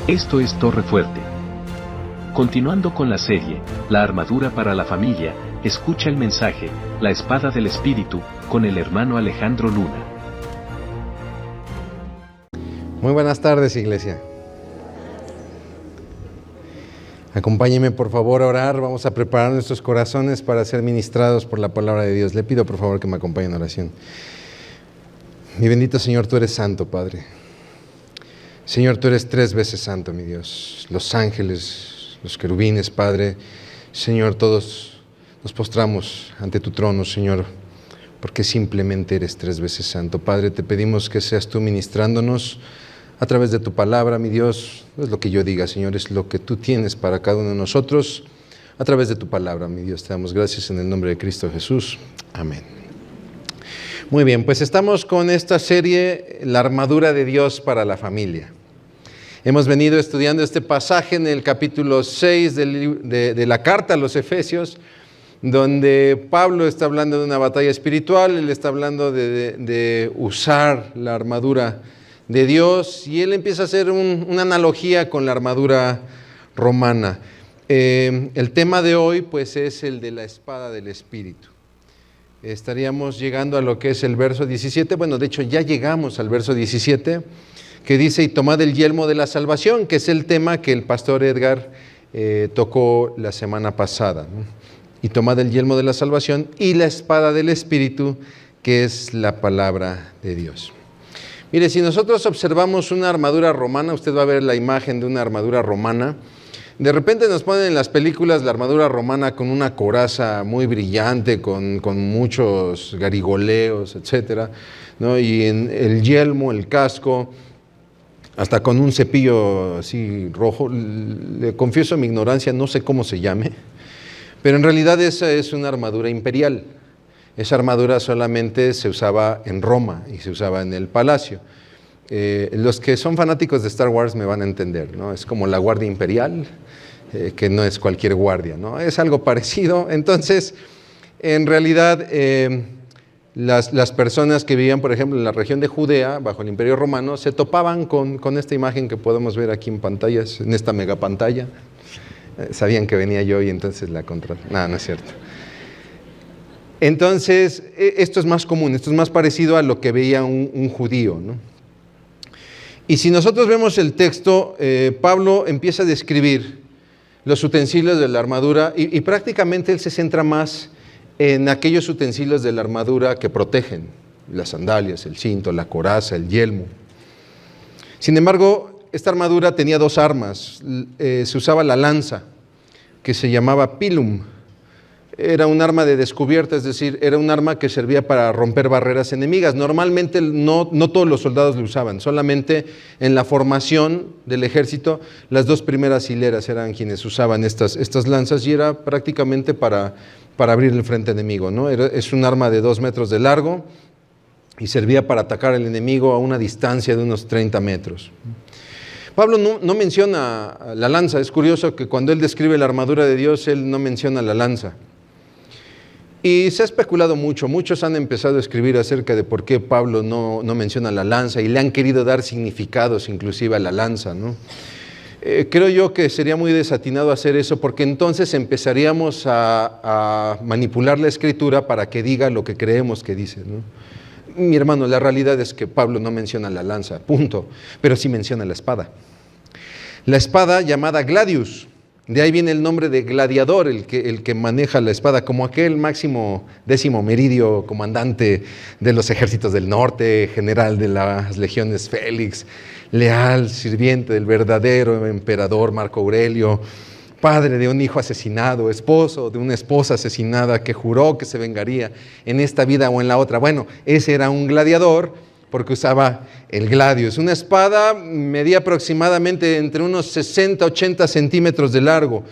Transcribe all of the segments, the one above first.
Esto es Torre Fuerte. Continuando con la serie, La armadura para la familia, escucha el mensaje, La espada del Espíritu, con el hermano Alejandro Luna. Muy buenas tardes, iglesia. Acompáñenme por favor a orar. Vamos a preparar nuestros corazones para ser ministrados por la palabra de Dios. Le pido por favor que me acompañen en oración. Mi bendito Señor, tú eres santo, Padre. Señor, tú eres 3 veces santo, mi Dios. Los ángeles, los querubines, Padre. Señor, todos nos postramos ante tu trono, Señor, porque simplemente eres 3 veces santo. Padre, te pedimos que seas tú ministrándonos a través de tu palabra, mi Dios. No es lo que yo diga, Señor, es lo que tú tienes para cada uno de nosotros a través de tu palabra, mi Dios. Te damos gracias en el nombre de Cristo Jesús. Amén. Muy bien, pues estamos con esta serie, La armadura de Dios para la familia. Hemos venido estudiando este pasaje en el capítulo 6 de la carta a los Efesios, donde Pablo está hablando de una batalla espiritual. Él está hablando de usar la armadura de Dios, y él empieza a hacer una analogía con la armadura romana. El tema de hoy pues es el de la espada del Espíritu. Estaríamos llegando a lo que es el verso 17, bueno, de hecho ya llegamos al verso 17, que dice: y tomad el yelmo de la salvación, que es el tema que el pastor Edgar tocó la semana pasada, ¿no? Y tomad el yelmo de la salvación y la espada del Espíritu, que es la palabra de Dios. Mire, si nosotros observamos una armadura romana, usted va a ver la imagen de una armadura romana. De repente nos ponen en las películas la armadura romana con una coraza muy brillante, con muchos garigoleos, etcétera, ¿no? Y en el yelmo, el casco, hasta con un cepillo así rojo. Le confieso mi ignorancia, no sé cómo se llame, pero en realidad esa es una armadura imperial. Esa armadura solamente se usaba en Roma y se usaba en el palacio. Los que son fanáticos de Star Wars me van a entender, ¿no? Es como la guardia imperial, que no es cualquier guardia, ¿no? Es algo parecido. Entonces, en realidad, las personas que vivían, por ejemplo, en la región de Judea, bajo el Imperio Romano, se topaban con esta imagen que podemos ver aquí en pantallas, en esta megapantalla. Sabían que venía yo y entonces la controlé. No es cierto. Entonces, esto es más común, esto es más parecido a lo que veía un judío, ¿no? Y si nosotros vemos el texto, Pablo empieza a describir los utensilios de la armadura y prácticamente él se centra más en aquellos utensilios de la armadura que protegen: las sandalias, el cinto, la coraza, el yelmo. Sin embargo, esta armadura tenía 2 armas. Se usaba la lanza, que se llamaba pilum. Era un arma de descubierta, es decir, era un arma que servía para romper barreras enemigas. Normalmente no todos los soldados lo usaban, solamente en la formación del ejército las 2 primeras hileras eran quienes usaban estas lanzas, y era prácticamente para abrir el frente enemigo, ¿no? Es un arma de 2 metros de largo y servía para atacar al enemigo a una distancia de unos 30 metros. Pablo no menciona la lanza. Es curioso que cuando él describe la armadura de Dios, él no menciona la lanza. Y se ha especulado mucho, muchos han empezado a escribir acerca de por qué Pablo no menciona la lanza, y le han querido dar significados inclusive a la lanza, ¿no? Creo yo que sería muy desatinado hacer eso, porque entonces empezaríamos a manipular la escritura para que diga lo que creemos que dice, ¿no? Mi hermano, la realidad es que Pablo no menciona la lanza, punto, pero sí menciona la espada. La espada llamada gladius. De ahí viene el nombre de gladiador, el que maneja la espada, como aquel Máximo Décimo Meridio, comandante de los ejércitos del norte, general de las legiones Félix, leal sirviente del verdadero emperador Marco Aurelio, padre de un hijo asesinado, esposo de una esposa asesinada que juró que se vengaría en esta vida o en la otra. Bueno, ese era un gladiador, porque usaba el gladius. Una espada medía aproximadamente entre unos 60-80 centímetros de largo.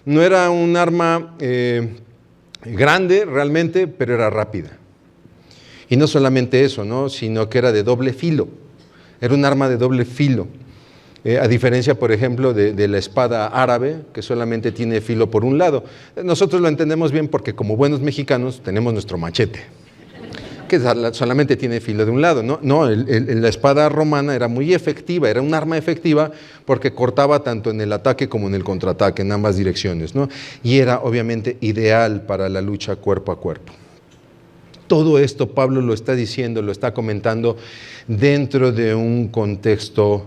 No era un arma grande realmente, pero era rápida. Y no solamente eso, ¿no? Sino que era de doble filo. Era un arma de doble filo. A diferencia, por ejemplo, de la espada árabe, que solamente tiene filo por un lado. Nosotros lo entendemos bien porque como buenos mexicanos tenemos nuestro machete. que solamente tiene filo de un lado. No, la espada romana era muy efectiva, era un arma efectiva porque cortaba tanto en el ataque como en el contraataque, en ambas direcciones, ¿no? Y era obviamente ideal para la lucha cuerpo a cuerpo. Todo esto Pablo lo está diciendo, lo está comentando dentro de un contexto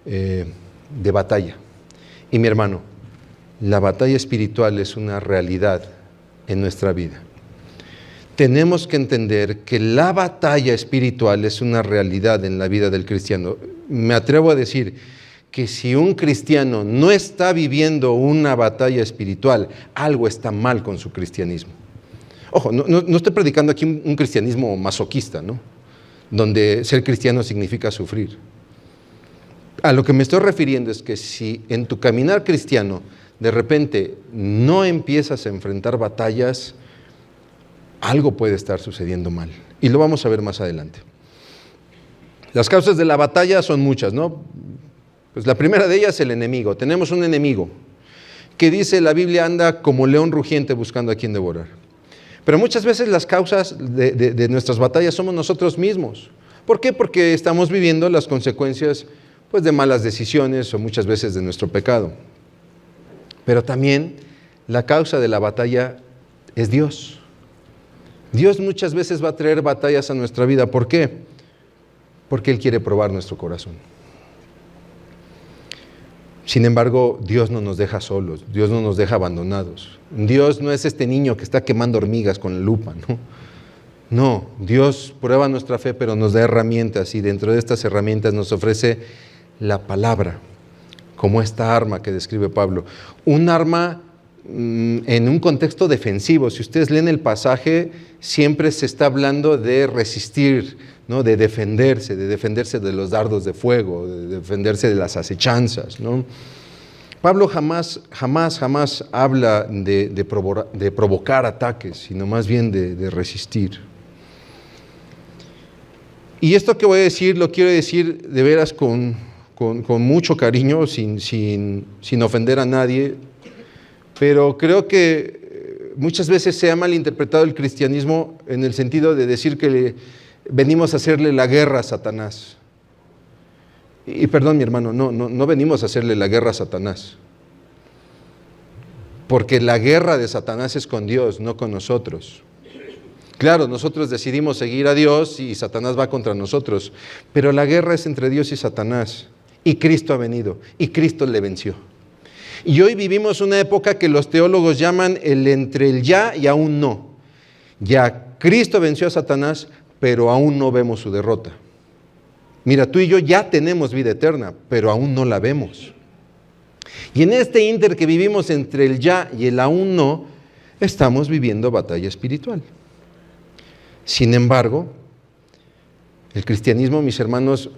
de batalla. Y mi hermano, la batalla espiritual es una realidad en nuestra vida. Tenemos que entender que la batalla espiritual es una realidad en la vida del cristiano. Me atrevo a decir que si un cristiano no está viviendo una batalla espiritual, algo está mal con su cristianismo. Ojo, no estoy predicando aquí un cristianismo masoquista, ¿no? Donde ser cristiano significa sufrir. A lo que me estoy refiriendo es que si en tu caminar cristiano de repente no empiezas a enfrentar batallas, algo puede estar sucediendo mal. Y lo vamos a ver más adelante. Las causas de la batalla son muchas, ¿no? Pues la primera de ellas es el enemigo. Tenemos un enemigo que dice la Biblia anda como león rugiente buscando a quien devorar. Pero muchas veces las causas de nuestras batallas somos nosotros mismos. ¿Por qué? Porque estamos viviendo las consecuencias pues, de malas decisiones o muchas veces de nuestro pecado. Pero también la causa de la batalla es Dios. Dios muchas veces va a traer batallas a nuestra vida. ¿Por qué? Porque Él quiere probar nuestro corazón. Sin embargo, Dios no nos deja solos, Dios no nos deja abandonados. Dios no es este niño que está quemando hormigas con la lupa, ¿no? No, Dios prueba nuestra fe, pero nos da herramientas y dentro de estas herramientas nos ofrece la palabra, como esta arma que describe Pablo. Un arma en un contexto defensivo. Si ustedes leen el pasaje, siempre se está hablando de resistir, ¿no? De defenderse de los dardos de fuego, de defenderse de las acechanzas, ¿no? Pablo jamás habla de provocar ataques, sino más bien de resistir. Y esto que voy a decir, lo quiero decir de veras con mucho cariño, sin ofender a nadie, pero creo que muchas veces se ha malinterpretado el cristianismo en el sentido de decir que venimos a hacerle la guerra a Satanás. Y perdón, mi hermano, no venimos a hacerle la guerra a Satanás. Porque la guerra de Satanás es con Dios, no con nosotros. Claro, nosotros decidimos seguir a Dios y Satanás va contra nosotros, pero la guerra es entre Dios y Satanás. Y Cristo ha venido, y Cristo le venció. Y hoy vivimos una época que los teólogos llaman entre el ya y aún no. Ya Cristo venció a Satanás, pero aún no vemos su derrota. Mira, tú y yo ya tenemos vida eterna, pero aún no la vemos. Y en este ínter que vivimos entre el ya y el aún no, estamos viviendo batalla espiritual. Sin embargo, el cristianismo, mis hermanos,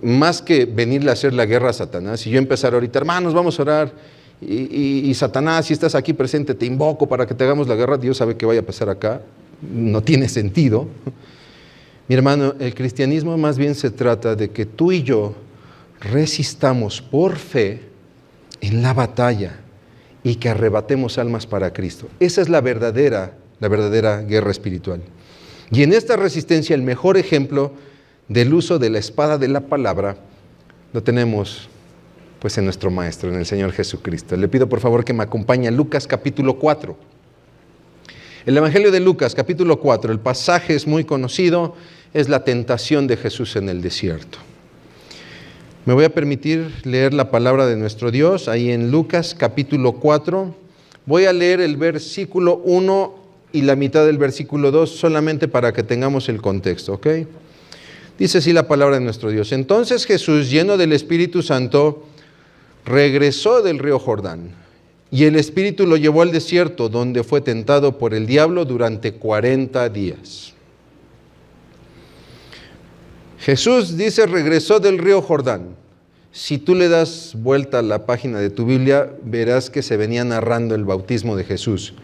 más que venirle a hacer la guerra a Satanás, y yo empezar ahorita, hermanos, vamos a orar, y Satanás, si estás aquí presente, te invoco para que te hagamos la guerra, Dios sabe que vaya a pasar acá, no tiene sentido. Mi hermano, el cristianismo más bien se trata de que tú y yo resistamos por fe en la batalla y que arrebatemos almas para Cristo. Esa es la verdadera guerra espiritual. Y en esta resistencia, el mejor ejemplo del uso de la espada de la palabra lo tenemos pues en nuestro Maestro, en el Señor Jesucristo. Le pido por favor que me acompañe a Lucas capítulo 4. El Evangelio de Lucas capítulo 4, el pasaje es muy conocido, es la tentación de Jesús en el desierto. Me voy a permitir leer la palabra de nuestro Dios ahí en Lucas capítulo 4. Voy a leer el versículo 1 y la mitad del versículo 2 solamente para que tengamos el contexto, ¿ok? Dice así la palabra de nuestro Dios. Entonces Jesús, lleno del Espíritu Santo, regresó del río Jordán, y el Espíritu lo llevó al desierto, donde fue tentado por el diablo durante 40 días. Jesús dice, regresó del río Jordán. Si tú le das vuelta a la página de tu Biblia, verás que se venía narrando el bautismo de Jesús,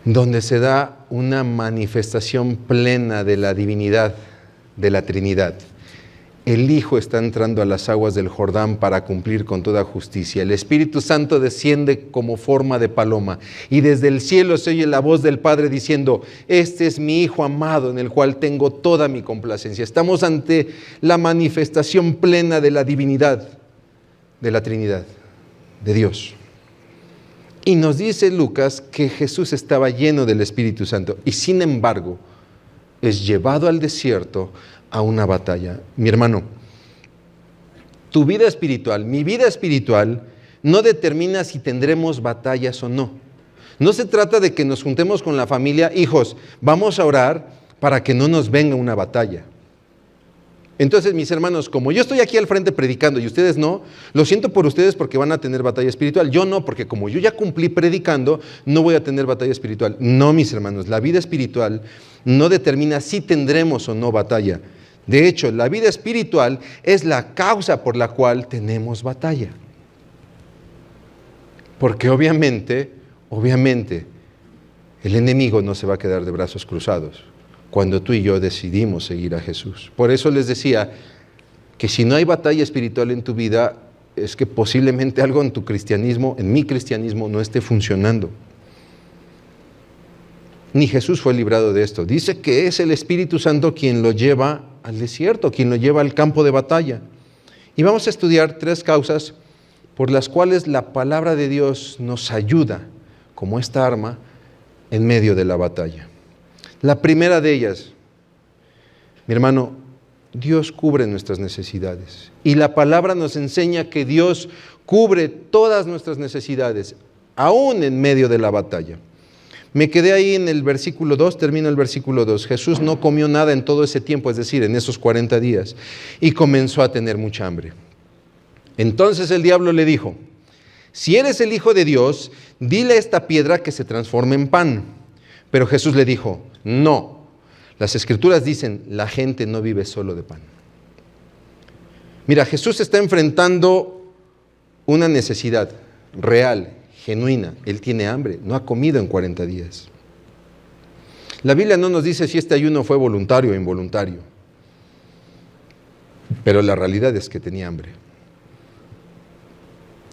donde se da una manifestación plena de la divinidad de la Trinidad. el Hijo está entrando a las aguas del Jordán para cumplir con toda justicia. El Espíritu Santo desciende como forma de paloma y desde el cielo se oye la voz del Padre diciendo: este es mi Hijo amado en el cual tengo toda mi complacencia. Estamos ante la manifestación plena de la divinidad, de la Trinidad, de Dios. Y nos dice Lucas que Jesús estaba lleno del Espíritu Santo y sin embargo es llevado al desierto a una batalla. Mi hermano, tu vida espiritual, mi vida espiritual, no determina si tendremos batallas o no. No se trata de que nos juntemos con la familia, hijos, vamos a orar para que no nos venga una batalla. Entonces, mis hermanos, como yo estoy aquí al frente predicando y ustedes no, lo siento por ustedes porque van a tener batalla espiritual. Yo no, porque como yo ya cumplí predicando, no voy a tener batalla espiritual. No, mis hermanos, la vida espiritual no determina si tendremos o no batalla. De hecho, la vida espiritual es la causa por la cual tenemos batalla. Porque obviamente, el enemigo no se va a quedar de brazos cruzados cuando tú y yo decidimos seguir a Jesús. Por eso les decía que si no hay batalla espiritual en tu vida, es que posiblemente algo en tu cristianismo, en mi cristianismo, no esté funcionando. Ni Jesús fue librado de esto. Dice que es el Espíritu Santo quien lo lleva al desierto, quien lo lleva al campo de batalla. Y vamos a estudiar 3 causas por las cuales la palabra de Dios nos ayuda como esta arma en medio de la batalla. La primera de ellas, mi hermano, Dios cubre nuestras necesidades. Y la palabra nos enseña que Dios cubre todas nuestras necesidades, aún en medio de la batalla. Me quedé ahí en el versículo 2, termino el versículo 2. Jesús no comió nada en todo ese tiempo, es decir, en esos 40 días, y comenzó a tener mucha hambre. Entonces el diablo le dijo: si eres el Hijo de Dios, dile a esta piedra que se transforme en pan. Pero Jesús le dijo: no, las Escrituras dicen, la gente no vive solo de pan. Mira, Jesús está enfrentando una necesidad real, genuina. Él tiene hambre, no ha comido en 40 días. La Biblia no nos dice si este ayuno fue voluntario o involuntario, pero la realidad es que tenía hambre.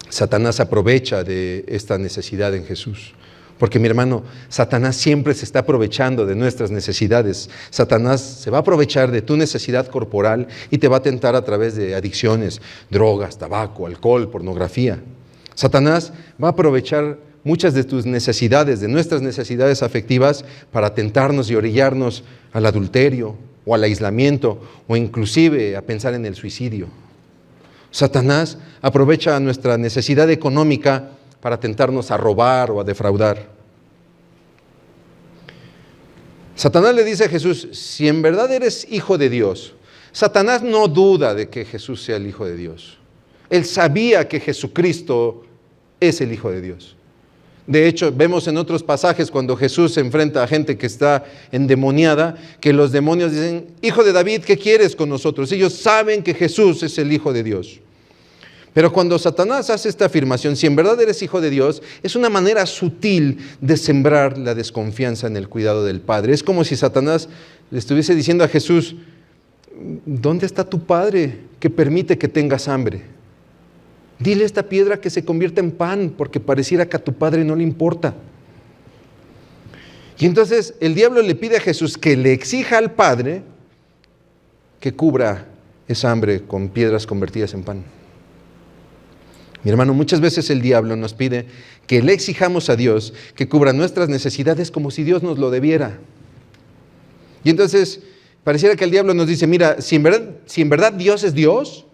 Satanás aprovecha de esta necesidad en Jesús. Porque, mi hermano, Satanás siempre se está aprovechando de nuestras necesidades. Satanás se va a aprovechar de tu necesidad corporal y te va a tentar a través de adicciones, drogas, tabaco, alcohol, pornografía. Satanás va a aprovechar muchas de tus necesidades, de nuestras necesidades afectivas, para tentarnos y orillarnos al adulterio o al aislamiento o inclusive a pensar en el suicidio. Satanás aprovecha nuestra necesidad económica para tentarnos a robar o a defraudar. Satanás le dice a Jesús: si en verdad eres hijo de Dios. Satanás no duda de que Jesús sea el Hijo de Dios. Él sabía que Jesucristo es el Hijo de Dios. De hecho, vemos en otros pasajes cuando Jesús se enfrenta a gente que está endemoniada, que los demonios dicen: Hijo de David, ¿qué quieres con nosotros? Ellos saben que Jesús es el Hijo de Dios. Pero cuando Satanás hace esta afirmación, si en verdad eres hijo de Dios, es una manera sutil de sembrar la desconfianza en el cuidado del Padre. Es como si Satanás le estuviese diciendo a Jesús: ¿dónde está tu Padre que permite que tengas hambre? Dile a esta piedra que se convierta en pan, porque pareciera que a tu Padre no le importa. Y entonces el diablo le pide a Jesús que le exija al Padre que cubra esa hambre con piedras convertidas en pan. Mi hermano, muchas veces el diablo nos pide que le exijamos a Dios que cubra nuestras necesidades como si Dios nos lo debiera. Y entonces pareciera que el diablo nos dice: mira, si en verdad Dios es Dios,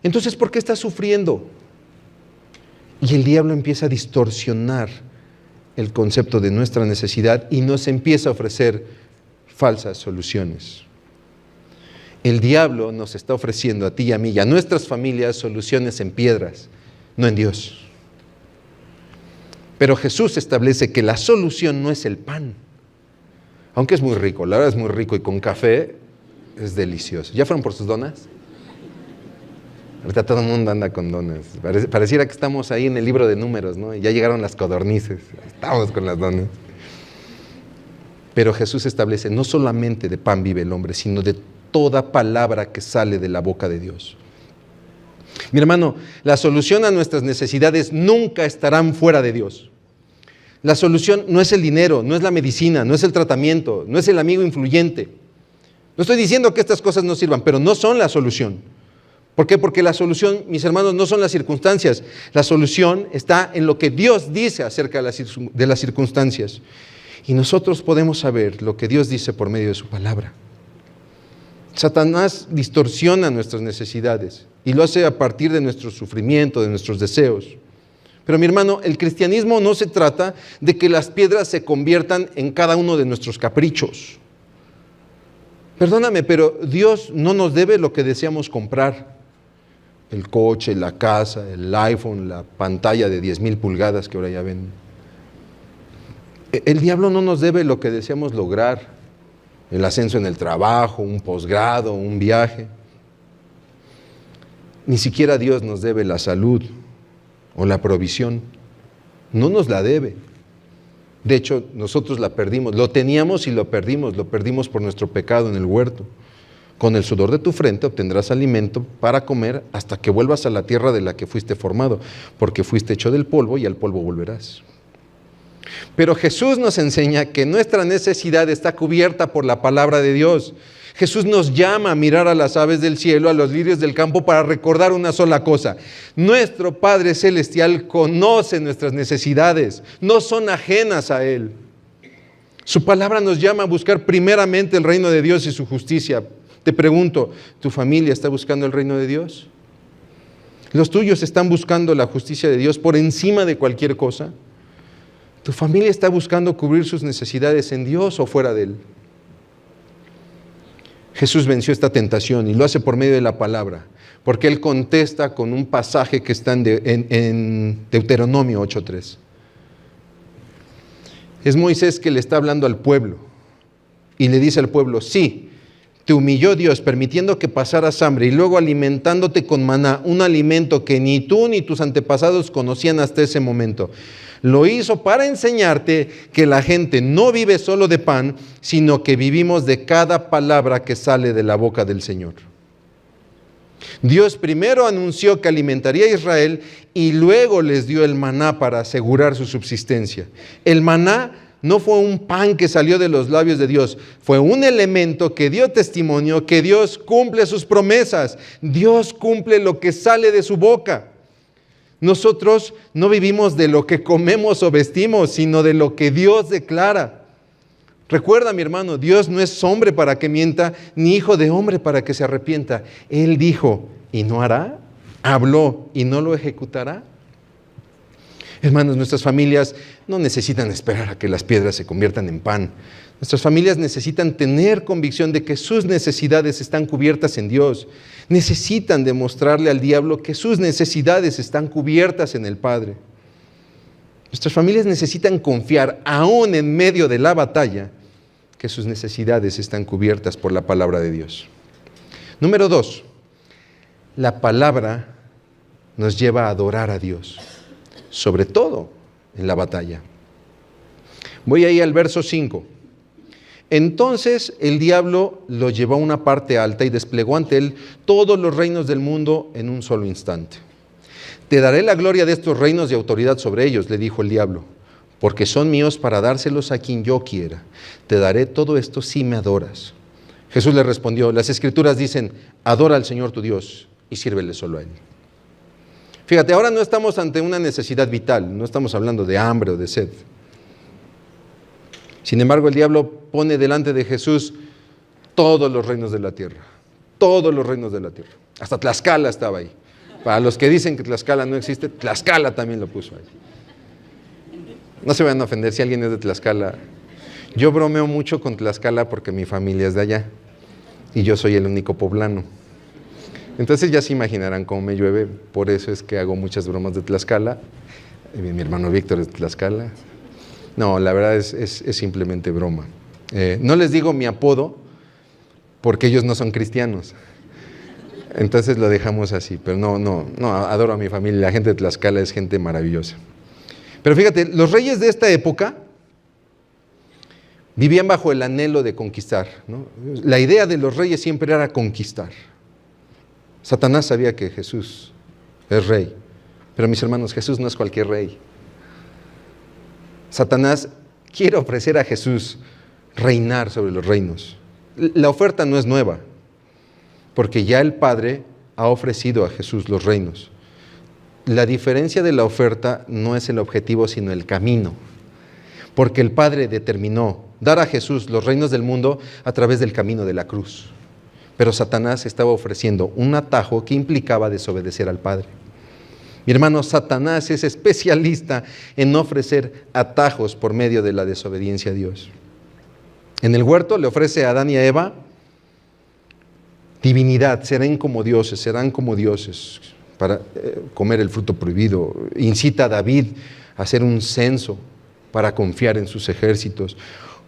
entonces ¿por qué estás sufriendo? Y el diablo empieza a distorsionar el concepto de nuestra necesidad y nos empieza a ofrecer falsas soluciones. El diablo nos está ofreciendo a ti y a mí y a nuestras familias soluciones en piedras, no en Dios. Pero Jesús establece que la solución no es el pan, aunque es muy rico, la verdad es muy rico, y con café es delicioso. ¿Ya fueron por sus donas? Ahorita todo el mundo anda con donas. Pareciera que estamos ahí en el libro de Números, ¿no? Y ya llegaron las codornices, estamos con las donas. Pero Jesús establece: no solamente de pan vive el hombre, sino de toda palabra que sale de la boca de Dios. Mi hermano, la solución a nuestras necesidades nunca estarán fuera de Dios. La solución no es el dinero, no es la medicina, no es el tratamiento, no es el amigo influyente. No estoy diciendo que estas cosas no sirvan, pero no son la solución. ¿Por qué? Porque la solución, mis hermanos, no son las circunstancias. La solución está en lo que Dios dice acerca de las circunstancias. Y nosotros podemos saber lo que Dios dice por medio de su palabra. Satanás distorsiona nuestras necesidades y lo hace a partir de nuestro sufrimiento, de nuestros deseos. Pero mi hermano, el cristianismo no se trata de que las piedras se conviertan en cada uno de nuestros caprichos. Perdóname, pero Dios no nos debe lo que deseamos comprar. El coche, la casa, el iPhone, la pantalla de 10,000 pulgadas que ahora ya ven. El diablo no nos debe lo que deseamos lograr. El ascenso en el trabajo, un posgrado, un viaje. Ni siquiera Dios nos debe la salud o la provisión. No nos la debe. De hecho, nosotros la perdimos. Lo teníamos y lo perdimos por nuestro pecado en el huerto. Con el sudor de tu frente obtendrás alimento para comer hasta que vuelvas a la tierra de la que fuiste formado, porque fuiste hecho del polvo y al polvo volverás. Pero Jesús nos enseña que nuestra necesidad está cubierta por la palabra de Dios. Jesús nos llama a mirar a las aves del cielo, a los lirios del campo, para recordar una sola cosa. Nuestro Padre Celestial conoce nuestras necesidades, no son ajenas a Él. Su palabra nos llama a buscar primeramente el reino de Dios y su justicia. Te pregunto, ¿tu familia está buscando el reino de Dios? ¿Los tuyos están buscando la justicia de Dios por encima de cualquier cosa? ¿Tu familia está buscando cubrir sus necesidades en Dios o fuera de Él? Jesús venció esta tentación y lo hace por medio de la palabra, porque Él contesta con un pasaje que está en Deuteronomio 8:3. Es Moisés que le está hablando al pueblo y le dice al pueblo, sí, te humilló Dios permitiendo que pasaras hambre y luego alimentándote con maná, un alimento que ni tú ni tus antepasados conocían hasta ese momento. Lo hizo para enseñarte que la gente no vive solo de pan, sino que vivimos de cada palabra que sale de la boca del Señor. Dios primero anunció que alimentaría a Israel y luego les dio el maná para asegurar su subsistencia. El maná no fue un pan que salió de los labios de Dios, fue un elemento que dio testimonio que Dios cumple sus promesas, Dios cumple lo que sale de su boca. Nosotros no vivimos de lo que comemos o vestimos, sino de lo que Dios declara. Recuerda, mi hermano, Dios no es hombre para que mienta, ni hijo de hombre para que se arrepienta. Él dijo, ¿y no hará? Habló, ¿y no lo ejecutará? Hermanos, nuestras familias no necesitan esperar a que las piedras se conviertan en pan. Nuestras familias necesitan tener convicción de que sus necesidades están cubiertas en Dios. Necesitan demostrarle al diablo que sus necesidades están cubiertas en el Padre. Nuestras familias necesitan confiar, aún en medio de la batalla, que sus necesidades están cubiertas por la palabra de Dios. Número 2, la palabra nos lleva a adorar a Dios, sobre todo en la batalla. Voy ahí al verso 5. Entonces el diablo lo llevó a una parte alta y desplegó ante él todos los reinos del mundo en un solo instante. Te daré la gloria de estos reinos y autoridad sobre ellos, le dijo el diablo, porque son míos para dárselos a quien yo quiera. Te daré todo esto si me adoras. Jesús le respondió, las Escrituras dicen, adora al Señor tu Dios y sírvele solo a Él. Fíjate, ahora no estamos ante una necesidad vital, no estamos hablando de hambre o de sed. Sin embargo, el diablo pone delante de Jesús todos los reinos de la tierra, todos los reinos de la tierra. Hasta Tlaxcala estaba ahí. Para los que dicen que Tlaxcala no existe, Tlaxcala también lo puso ahí. No se vayan a ofender si alguien es de Tlaxcala. Yo bromeo mucho con Tlaxcala porque mi familia es de allá y yo soy el único poblano. Entonces ya se imaginarán cómo me llueve, por eso es que hago muchas bromas de Tlaxcala. Mi hermano Víctor es de Tlaxcala. No, la verdad es simplemente broma. No les digo mi apodo porque ellos no son cristianos. Entonces lo dejamos así, pero no, adoro a mi familia. La gente de Tlaxcala es gente maravillosa. Pero fíjate, los reyes de esta época Vivían bajo el anhelo de conquistar, ¿no? La idea de los reyes siempre era conquistar. Satanás sabía que Jesús es rey, pero mis hermanos, Jesús no es cualquier rey. Satanás quiere ofrecer a Jesús reinar sobre los reinos. La oferta no es nueva, porque ya el Padre ha ofrecido a Jesús los reinos. La diferencia de la oferta no es el objetivo, sino el camino, porque el Padre determinó dar a Jesús los reinos del mundo a través del camino de la cruz. Pero Satanás estaba ofreciendo un atajo que implicaba desobedecer al Padre. Mi hermano, Satanás es especialista en ofrecer atajos por medio de la desobediencia a Dios. En el huerto le ofrece a Adán y a Eva divinidad, serán como dioses para comer el fruto prohibido. Incita a David a hacer un censo para confiar en sus ejércitos.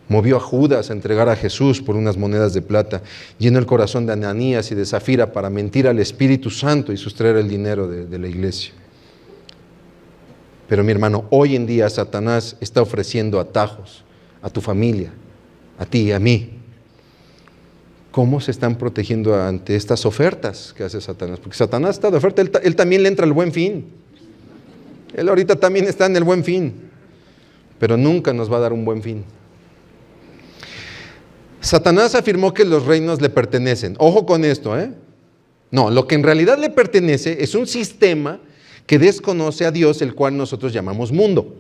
Movió a Judas a entregar a Jesús por unas monedas de plata. Llenó el corazón de Ananías y de Zafira para mentir al Espíritu Santo y sustraer el dinero de la iglesia. Pero mi hermano, hoy en día Satanás está ofreciendo atajos a tu familia, a ti y a mí. ¿Cómo se están protegiendo ante estas ofertas que hace Satanás? Porque Satanás está de oferta, él también le entra al Buen Fin. Él ahorita también está en el Buen Fin, pero nunca nos va a dar un buen fin. Satanás afirmó que los reinos le pertenecen. Ojo con esto, ¿eh? No, lo que en realidad le pertenece es un sistema que desconoce a Dios, el cual nosotros llamamos mundo.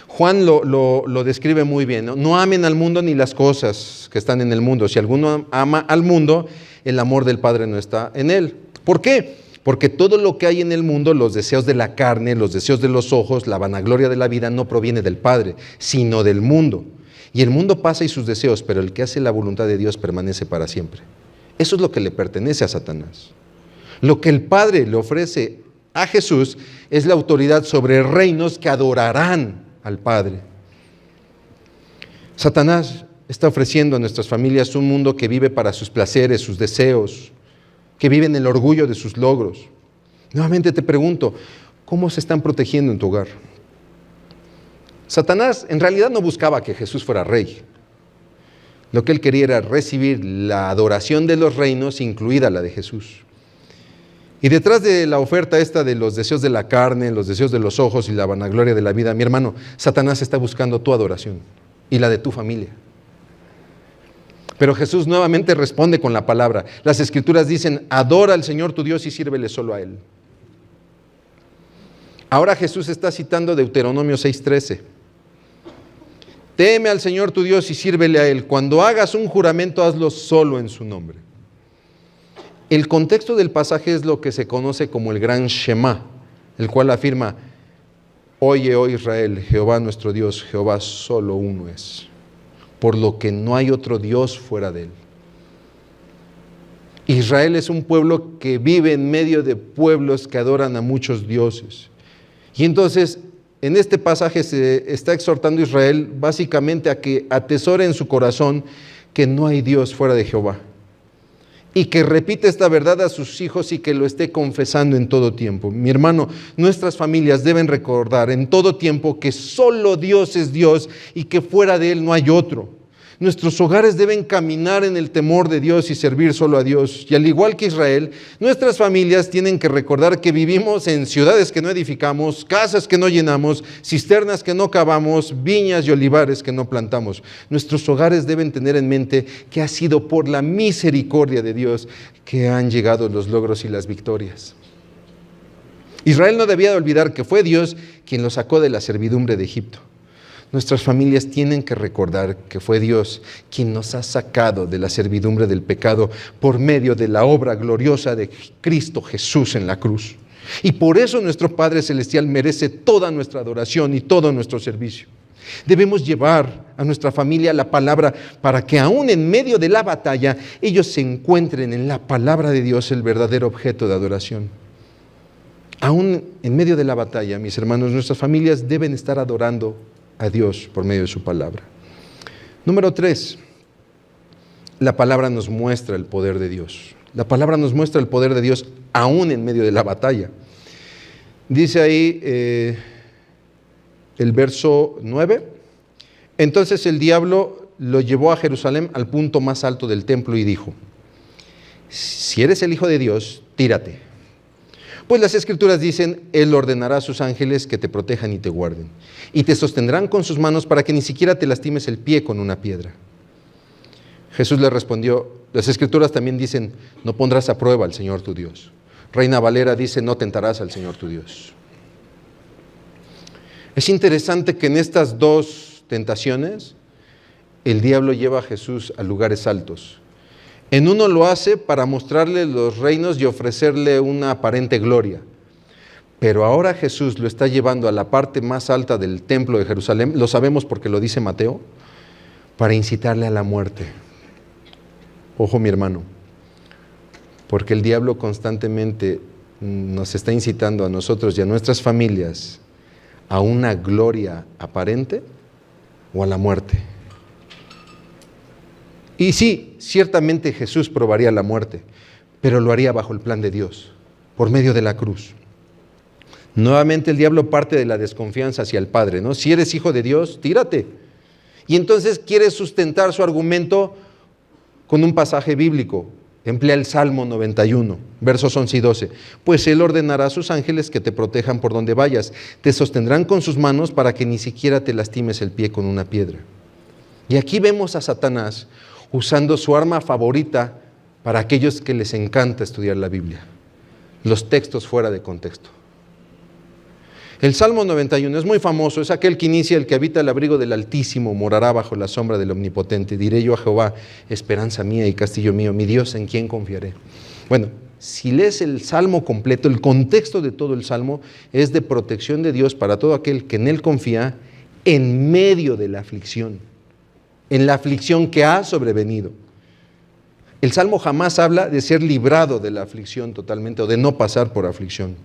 Juan lo describe muy bien, ¿no? No amen al mundo ni las cosas que están en el mundo. Si alguno ama al mundo, el amor del Padre no está en él. ¿Por qué? Porque todo lo que hay en el mundo, los deseos de la carne, los deseos de los ojos, la vanagloria de la vida, no proviene del Padre, sino del mundo. Y el mundo pasa y sus deseos, pero el que hace la voluntad de Dios permanece para siempre. Eso es lo que le pertenece a Satanás. Lo que el Padre le ofrece a Jesús es la autoridad sobre reinos que adorarán al Padre. Satanás está ofreciendo a nuestras familias un mundo que vive para sus placeres, sus deseos, que vive en el orgullo de sus logros. Nuevamente te pregunto, ¿cómo se están protegiendo en tu hogar? Satanás en realidad no buscaba que Jesús fuera rey. Lo que él quería era recibir la adoración de los reinos, incluida la de Jesús. Y detrás de la oferta esta de los deseos de la carne, los deseos de los ojos y la vanagloria de la vida, mi hermano, Satanás está buscando tu adoración y la de tu familia. Pero Jesús nuevamente responde con la palabra. Las Escrituras dicen, adora al Señor tu Dios y sírvele solo a Él. Ahora Jesús está citando Deuteronomio 6:13. Teme al Señor tu Dios y sírvele a Él. Cuando hagas un juramento, hazlo solo en su nombre. El contexto del pasaje es lo que se conoce como el gran Shema, el cual afirma, oye, oh Israel, Jehová nuestro Dios, Jehová solo uno es, por lo que no hay otro Dios fuera de Él. Israel es un pueblo que vive en medio de pueblos que adoran a muchos dioses. Y entonces, en este pasaje se está exhortando a Israel básicamente a que atesore en su corazón que no hay Dios fuera de Jehová. Y que repite esta verdad a sus hijos y que lo esté confesando en todo tiempo. Mi hermano, nuestras familias deben recordar en todo tiempo que solo Dios es Dios y que fuera de Él no hay otro. Nuestros hogares deben caminar en el temor de Dios y servir solo a Dios. Y al igual que Israel, nuestras familias tienen que recordar que vivimos en ciudades que no edificamos, casas que no llenamos, cisternas que no cavamos, viñas y olivares que no plantamos. Nuestros hogares deben tener en mente que ha sido por la misericordia de Dios que han llegado los logros y las victorias. Israel no debía de olvidar que fue Dios quien los sacó de la servidumbre de Egipto. Nuestras familias tienen que recordar que fue Dios quien nos ha sacado de la servidumbre del pecado por medio de la obra gloriosa de Cristo Jesús en la cruz. Y por eso nuestro Padre Celestial merece toda nuestra adoración y todo nuestro servicio. Debemos llevar a nuestra familia la palabra para que aún en medio de la batalla ellos se encuentren en la palabra de Dios el verdadero objeto de adoración. Aún en medio de la batalla, mis hermanos, nuestras familias deben estar adorando a Dios por medio de su palabra. Número 3, la palabra nos muestra el poder de Dios. La palabra nos muestra el poder de Dios aún en medio de la batalla. Dice ahí el verso 9, Entonces el diablo lo llevó a Jerusalén al punto más alto del templo y dijo: si eres el Hijo de Dios, tírate. Pues las Escrituras dicen: Él ordenará a sus ángeles que te protejan y te guarden, y te sostendrán con sus manos para que ni siquiera te lastimes el pie con una piedra. Jesús le respondió: las Escrituras también dicen: no pondrás a prueba al Señor tu Dios. Reina Valera dice: no tentarás al Señor tu Dios. Es interesante que en estas dos tentaciones el diablo lleva a Jesús a lugares altos. En uno lo hace para mostrarle los reinos y ofrecerle una aparente gloria. Pero ahora Jesús lo está llevando a la parte más alta del templo de Jerusalén, lo sabemos porque lo dice Mateo, para incitarle a la muerte. Ojo, mi hermano, porque el diablo constantemente nos está incitando a nosotros y a nuestras familias a una gloria aparente o a la muerte. Y sí, ciertamente Jesús probaría la muerte, pero lo haría bajo el plan de Dios, por medio de la cruz. Nuevamente el diablo parte de la desconfianza hacia el Padre, ¿no? Si eres hijo de Dios, tírate. Y entonces quiere sustentar su argumento con un pasaje bíblico. Emplea el Salmo 91, versos 11 y 12. Pues Él ordenará a sus ángeles que te protejan por donde vayas. Te sostendrán con sus manos para que ni siquiera te lastimes el pie con una piedra. Y aquí vemos a Satanás usando su arma favorita para aquellos que les encanta estudiar la Biblia: los textos fuera de contexto. El Salmo 91 es muy famoso, es aquel que inicia: el que habita el abrigo del Altísimo morará bajo la sombra del Omnipotente. Diré yo a Jehová: esperanza mía y castillo mío, mi Dios en quien confiaré. Bueno, si lees el Salmo completo, el contexto de todo el Salmo es de protección de Dios para todo aquel que en Él confía en medio de la aflicción, en la aflicción que ha sobrevenido. El Salmo jamás habla de ser librado de la aflicción totalmente o de no pasar por aflicción.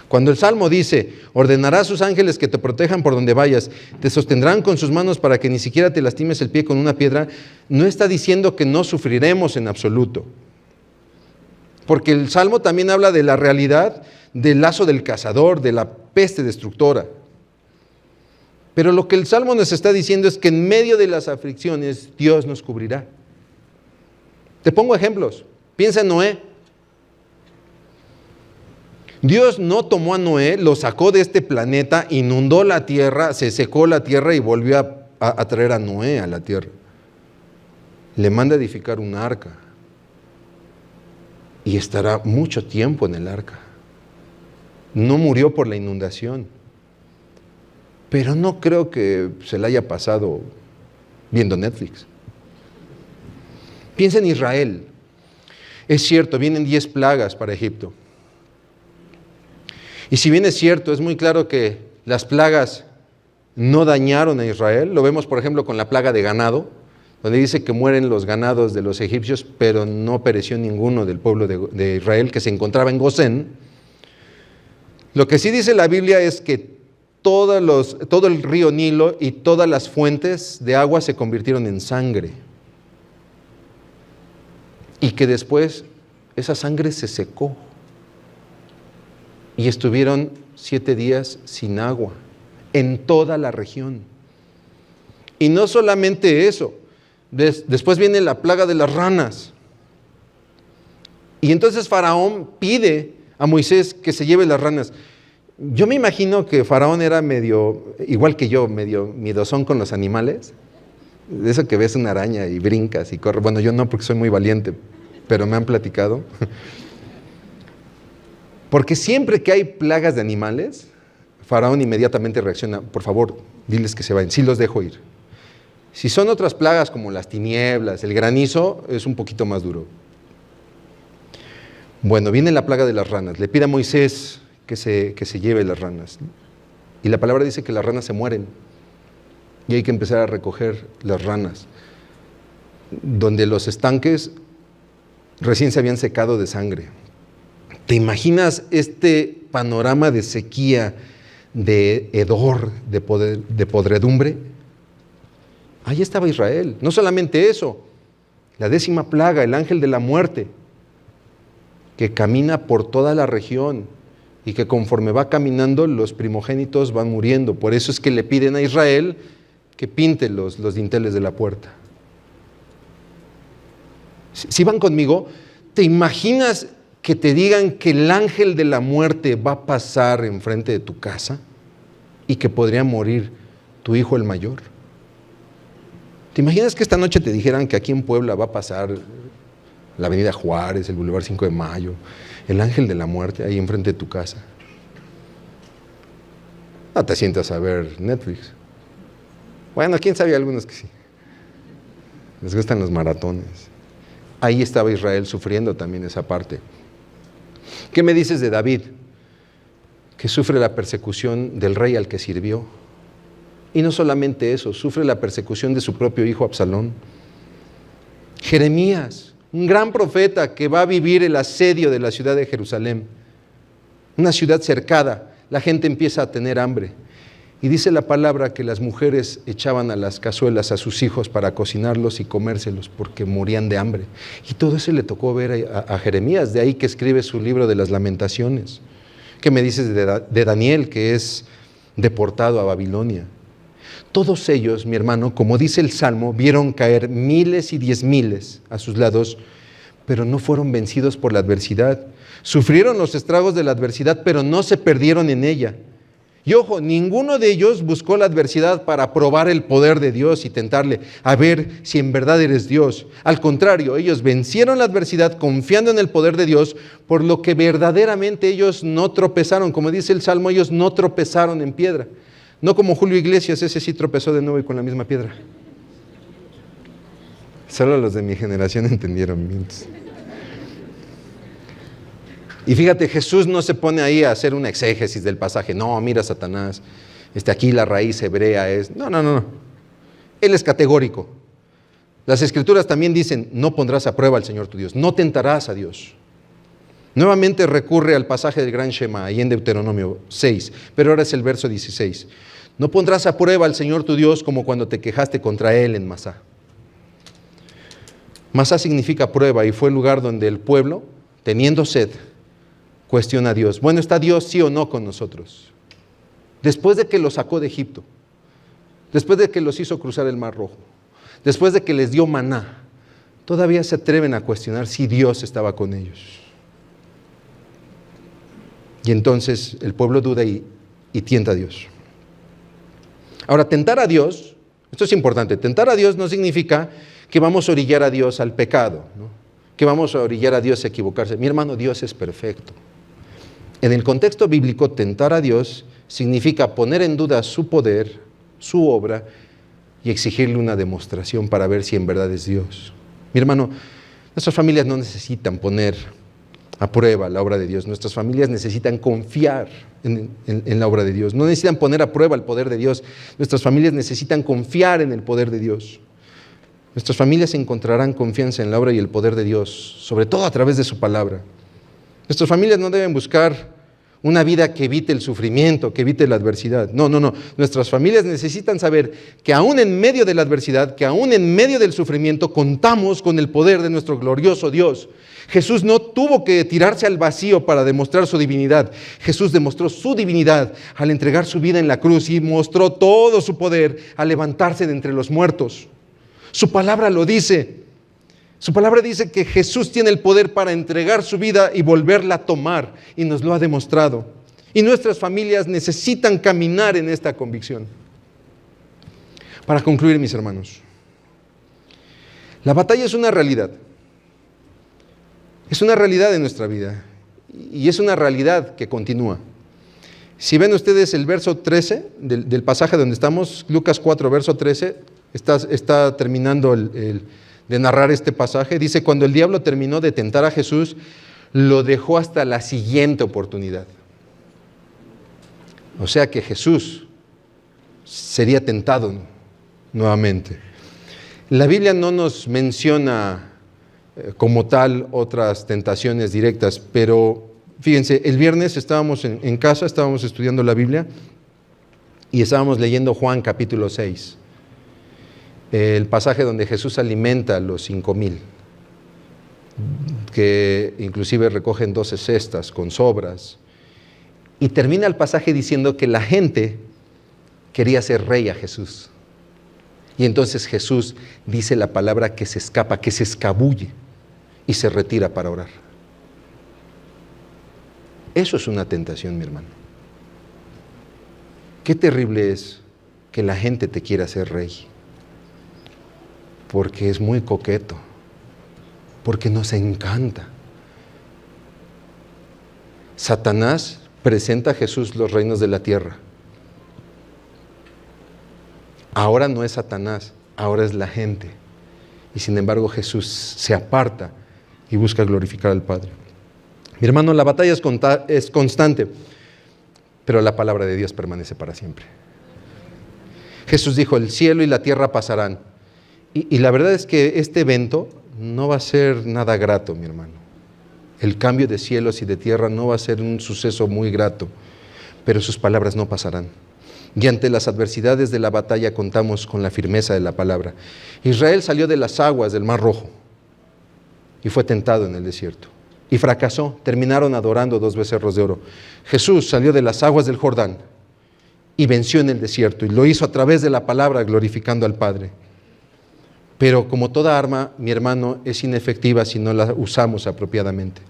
Cuando el Salmo dice: ordenará a sus ángeles que te protejan por donde vayas, te sostendrán con sus manos para que ni siquiera te lastimes el pie con una piedra, no está diciendo que no sufriremos en absoluto. Porque el Salmo también habla de la realidad del lazo del cazador, de la peste destructora. Pero lo que el Salmo nos está diciendo es que en medio de las aflicciones Dios nos cubrirá. Te pongo ejemplos. Piensa en Noé. Dios no tomó a Noé, lo sacó de este planeta, inundó la tierra, se secó la tierra y volvió a traer a Noé a la tierra. Le manda a edificar un arca y estará mucho tiempo en el arca. No murió por la inundación, pero no creo que se la haya pasado viendo Netflix. Piensa en Israel. Es cierto, vienen 10 plagas para Egipto. Y si bien es cierto, es muy claro que las plagas no dañaron a Israel. Lo vemos, por ejemplo, con la plaga de ganado, donde dice que mueren los ganados de los egipcios, pero no pereció ninguno del pueblo de Israel que se encontraba en Gosén. Lo que sí dice la Biblia es que todo el río Nilo y todas las fuentes de agua se convirtieron en sangre. Y que después esa sangre se secó. Y estuvieron 7 días sin agua en toda la región. Y no solamente eso, después viene la plaga de las ranas. Y entonces Faraón pide a Moisés que se lleve las ranas. Yo me imagino que Faraón era medio, igual que yo, medio miedosón con los animales. De eso que ves una araña y brincas y corres. Bueno, yo no, porque soy muy valiente, pero me han platicado. Porque siempre que hay plagas de animales, Faraón inmediatamente reacciona: por favor, diles que se vayan, sí los dejo ir. Si son otras plagas como las tinieblas, el granizo, es un poquito más duro. Bueno, viene la plaga de las ranas, le pide a Moisés que se lleve las ranas. Y la palabra dice que las ranas se mueren y hay que empezar a recoger las ranas, donde los estanques recién se habían secado de sangre. ¿Te imaginas este panorama de sequía, de hedor, de podredumbre? Ahí estaba Israel. No solamente eso, la 10ª plaga, el ángel de la muerte, que camina por toda la región y que conforme va caminando los primogénitos van muriendo. Por eso es que le piden a Israel que pinte los dinteles de la puerta. Si van conmigo, ¿te imaginas que te digan que el ángel de la muerte va a pasar enfrente de tu casa y que podría morir tu hijo el mayor? ¿Te imaginas que esta noche te dijeran que aquí en Puebla va a pasar la Avenida Juárez, el Boulevard 5 de Mayo, el ángel de la muerte ahí enfrente de tu casa? No te sientas a ver Netflix. Bueno, quién sabe, algunos que sí. Les gustan los maratones. Ahí estaba Israel sufriendo también esa parte. ¿Qué me dices de David? Que sufre la persecución del rey al que sirvió. Y no solamente eso, sufre la persecución de su propio hijo Absalón. Jeremías, un gran profeta que va a vivir el asedio de la ciudad de Jerusalén. Una ciudad cercada, la gente empieza a tener hambre. Y dice la palabra que las mujeres echaban a las cazuelas a sus hijos para cocinarlos y comérselos porque morían de hambre. Y todo eso le tocó ver a Jeremías, de ahí que escribe su libro de las Lamentaciones. ¿Qué me dices de Daniel, que es deportado a Babilonia? Todos ellos, mi hermano, como dice el Salmo, vieron caer miles y 10,000 a sus lados, pero no fueron vencidos por la adversidad. Sufrieron los estragos de la adversidad, pero no se perdieron en ella. Y ojo, ninguno de ellos buscó la adversidad para probar el poder de Dios y tentarle a ver si en verdad eres Dios. Al contrario, ellos vencieron la adversidad confiando en el poder de Dios, por lo que verdaderamente ellos no tropezaron. Como dice el Salmo, ellos no tropezaron en piedra. No como Julio Iglesias, ese sí tropezó de nuevo y con la misma piedra. Solo los de mi generación entendieron bien. Y fíjate, Jesús no se pone ahí a hacer una exégesis del pasaje. No, mira, Satanás, aquí la raíz hebrea es... No. Él es categórico. Las Escrituras también dicen, no pondrás a prueba al Señor tu Dios, no tentarás a Dios. Nuevamente recurre al pasaje del Gran Shema, ahí en Deuteronomio 6, pero ahora es el verso 16. No pondrás a prueba al Señor tu Dios como cuando te quejaste contra Él en Masá. Masá significa prueba y fue el lugar donde el pueblo, teniendo sed, cuestiona a Dios. Bueno, ¿está Dios sí o no con nosotros? Después de que los sacó de Egipto, después de que los hizo cruzar el Mar Rojo, después de que les dio maná, todavía se atreven a cuestionar si Dios estaba con ellos. Y entonces el pueblo duda y tienta a Dios. Ahora, tentar a Dios, esto es importante, tentar a Dios no significa que vamos a orillar a Dios al pecado, ¿no? Que vamos a orillar a Dios a equivocarse. Mi hermano, Dios es perfecto. En el contexto bíblico, tentar a Dios significa poner en duda su poder, su obra, y exigirle una demostración para ver si en verdad es Dios. Mi hermano, nuestras familias no necesitan poner a prueba la obra de Dios. Nuestras familias necesitan confiar en la obra de Dios. No necesitan poner a prueba el poder de Dios. Nuestras familias necesitan confiar en el poder de Dios. Nuestras familias encontrarán confianza en la obra y el poder de Dios, sobre todo a través de su palabra. Nuestras familias no deben buscar una vida que evite el sufrimiento, que evite la adversidad. No. Nuestras familias necesitan saber que aún en medio de la adversidad, que aún en medio del sufrimiento, contamos con el poder de nuestro glorioso Dios. Jesús no tuvo que tirarse al vacío para demostrar su divinidad. Jesús demostró su divinidad al entregar su vida en la cruz y mostró todo su poder al levantarse de entre los muertos. Su palabra lo dice. Su palabra dice que Jesús tiene el poder para entregar su vida y volverla a tomar, y nos lo ha demostrado. Y nuestras familias necesitan caminar en esta convicción. Para concluir, mis hermanos, la batalla es una realidad. Es una realidad en nuestra vida, y es una realidad que continúa. Si ven ustedes el verso 13 del pasaje donde estamos, Lucas 4, verso 13, está terminando de narrar este pasaje. Dice, cuando el diablo terminó de tentar a Jesús, lo dejó hasta la siguiente oportunidad. O sea que Jesús sería tentado nuevamente. La Biblia no nos menciona como tal otras tentaciones directas, pero fíjense, el viernes estábamos en casa, estábamos estudiando la Biblia y estábamos leyendo Juan capítulo 6. El pasaje donde Jesús alimenta a los 5,000, que inclusive recogen 12 cestas con sobras, y termina el pasaje diciendo que la gente quería ser rey a Jesús. Y entonces Jesús dice la palabra que se escapa, que se escabulle y se retira para orar. Eso es una tentación, mi hermano. Qué terrible es que la gente te quiera hacer rey, porque es muy coqueto, porque nos encanta. Satanás presenta a Jesús los reinos de la tierra. Ahora no es Satanás, ahora es la gente. Y sin embargo Jesús se aparta y busca glorificar al Padre. Mi hermano, la batalla es constante, pero la palabra de Dios permanece para siempre. Jesús dijo, el cielo y la tierra pasarán. Y la verdad es que este evento no va a ser nada grato, mi hermano. El cambio de cielos y de tierra no va a ser un suceso muy grato, pero sus palabras no pasarán. Y ante las adversidades de la batalla contamos con la firmeza de la palabra. Israel salió de las aguas del Mar Rojo y fue tentado en el desierto. Y fracasó, terminaron adorando 2 becerros de oro. Jesús salió de las aguas del Jordán y venció en el desierto, y lo hizo a través de la palabra, glorificando al Padre. Pero como toda arma, mi hermano, es inefectiva si no la usamos apropiadamente.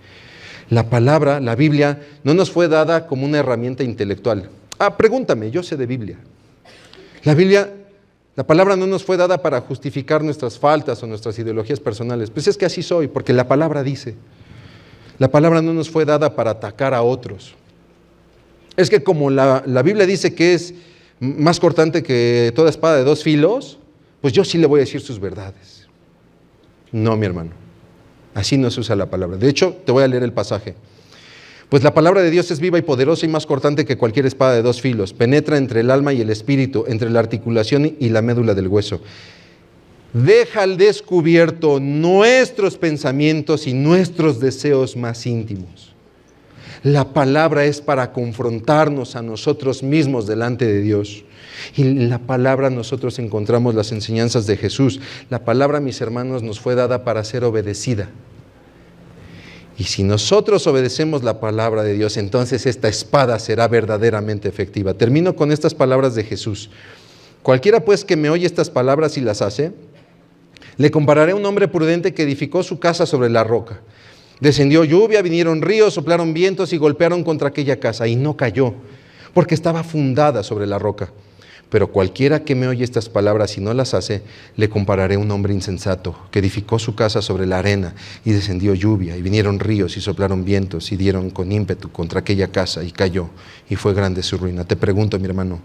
La palabra, la Biblia, no nos fue dada como una herramienta intelectual. Pregúntame, yo sé de Biblia. La palabra no nos fue dada para justificar nuestras faltas o nuestras ideologías personales. Pues es que así soy, porque la palabra dice. La palabra no nos fue dada para atacar a otros. Es que como la Biblia dice que es más cortante que toda espada de 2 filos, pues yo sí le voy a decir sus verdades. No, mi hermano, así no se usa la palabra. De hecho, te voy a leer el pasaje. Pues la palabra de Dios es viva y poderosa y más cortante que cualquier espada de 2 filos. Penetra entre el alma y el espíritu, entre la articulación y la médula del hueso. Deja al descubierto nuestros pensamientos y nuestros deseos más íntimos. La palabra es para confrontarnos a nosotros mismos delante de Dios. Y en la palabra nosotros encontramos las enseñanzas de Jesús. La palabra, mis hermanos, nos fue dada para ser obedecida. Y si nosotros obedecemos la palabra de Dios, entonces esta espada será verdaderamente efectiva. Termino con estas palabras de Jesús. Cualquiera pues que me oye estas palabras y las hace, le compararé a un hombre prudente que edificó su casa sobre la roca. Descendió lluvia, vinieron ríos, soplaron vientos y golpearon contra aquella casa, y no cayó, porque estaba fundada sobre la roca. Pero cualquiera que me oye estas palabras y no las hace, le compararé a un hombre insensato, que edificó su casa sobre la arena, y descendió lluvia, y vinieron ríos, y soplaron vientos, y dieron con ímpetu contra aquella casa, y cayó, y fue grande su ruina. Te pregunto, mi hermano,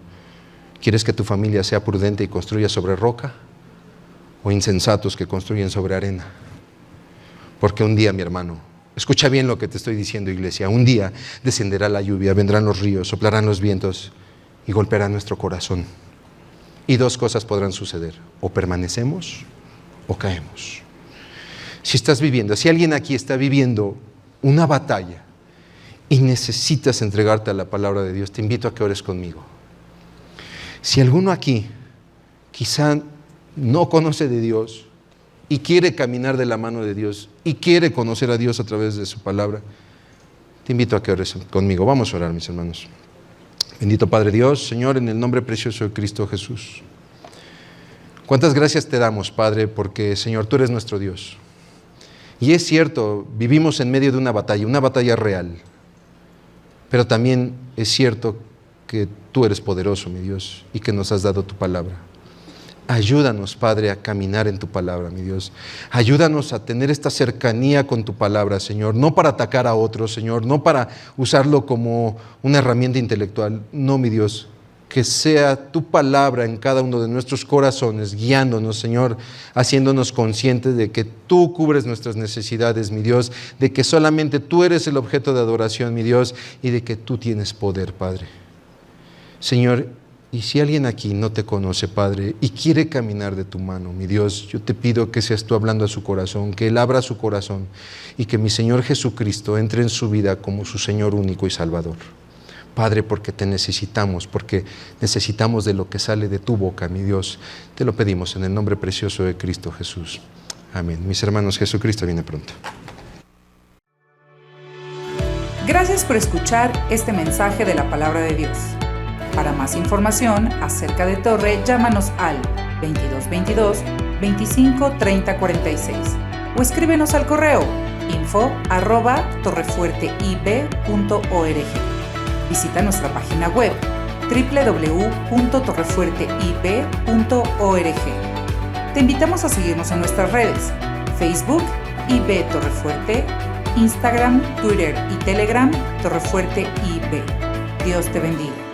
¿quieres que tu familia sea prudente y construya sobre roca? ¿O insensatos que construyen sobre arena? Porque un día, mi hermano, escucha bien lo que te estoy diciendo, iglesia, un día descenderá la lluvia, vendrán los ríos, soplarán los vientos y golpearán nuestro corazón. Y 2 cosas podrán suceder: o permanecemos o caemos. Si alguien aquí está viviendo una batalla y necesitas entregarte a la palabra de Dios, te invito a que ores conmigo. Si alguno aquí quizá no conoce de Dios y quiere caminar de la mano de Dios y quiere conocer a Dios a través de su palabra, te invito a que ores conmigo. Vamos a orar, mis hermanos. Bendito Padre Dios, Señor, en el nombre precioso de Cristo Jesús. Cuántas gracias te damos, Padre, porque, Señor, tú eres nuestro Dios. Y es cierto, vivimos en medio de una batalla real. Pero también es cierto que tú eres poderoso, mi Dios, y que nos has dado tu palabra. Ayúdanos, Padre, a caminar en tu palabra, mi Dios. Ayúdanos a tener esta cercanía con tu palabra, Señor. No para atacar a otros, Señor. No para usarlo como una herramienta intelectual. No, mi Dios. Que sea tu palabra en cada uno de nuestros corazones, guiándonos, Señor, haciéndonos conscientes de que tú cubres nuestras necesidades, mi Dios, de que solamente tú eres el objeto de adoración, mi Dios, y de que tú tienes poder, Padre. Señor, y si alguien aquí no te conoce, Padre, y quiere caminar de tu mano, mi Dios, yo te pido que seas tú hablando a su corazón, que Él abra su corazón y que mi Señor Jesucristo entre en su vida como su Señor único y Salvador. Padre, porque te necesitamos, porque necesitamos de lo que sale de tu boca, mi Dios. Te lo pedimos en el nombre precioso de Cristo Jesús. Amén. Mis hermanos, Jesucristo viene pronto. Gracias por escuchar este mensaje de la Palabra de Dios. Para más información acerca de Torre, llámanos al 2222 25 30 46 o escríbenos al correo info@torrefuerteib.org. Visita nuestra página web www.torrefuerteib.org. Te invitamos a seguirnos en nuestras redes: Facebook, IB Torrefuerte, Instagram, Twitter y Telegram, Torrefuerte IB. Dios te bendiga.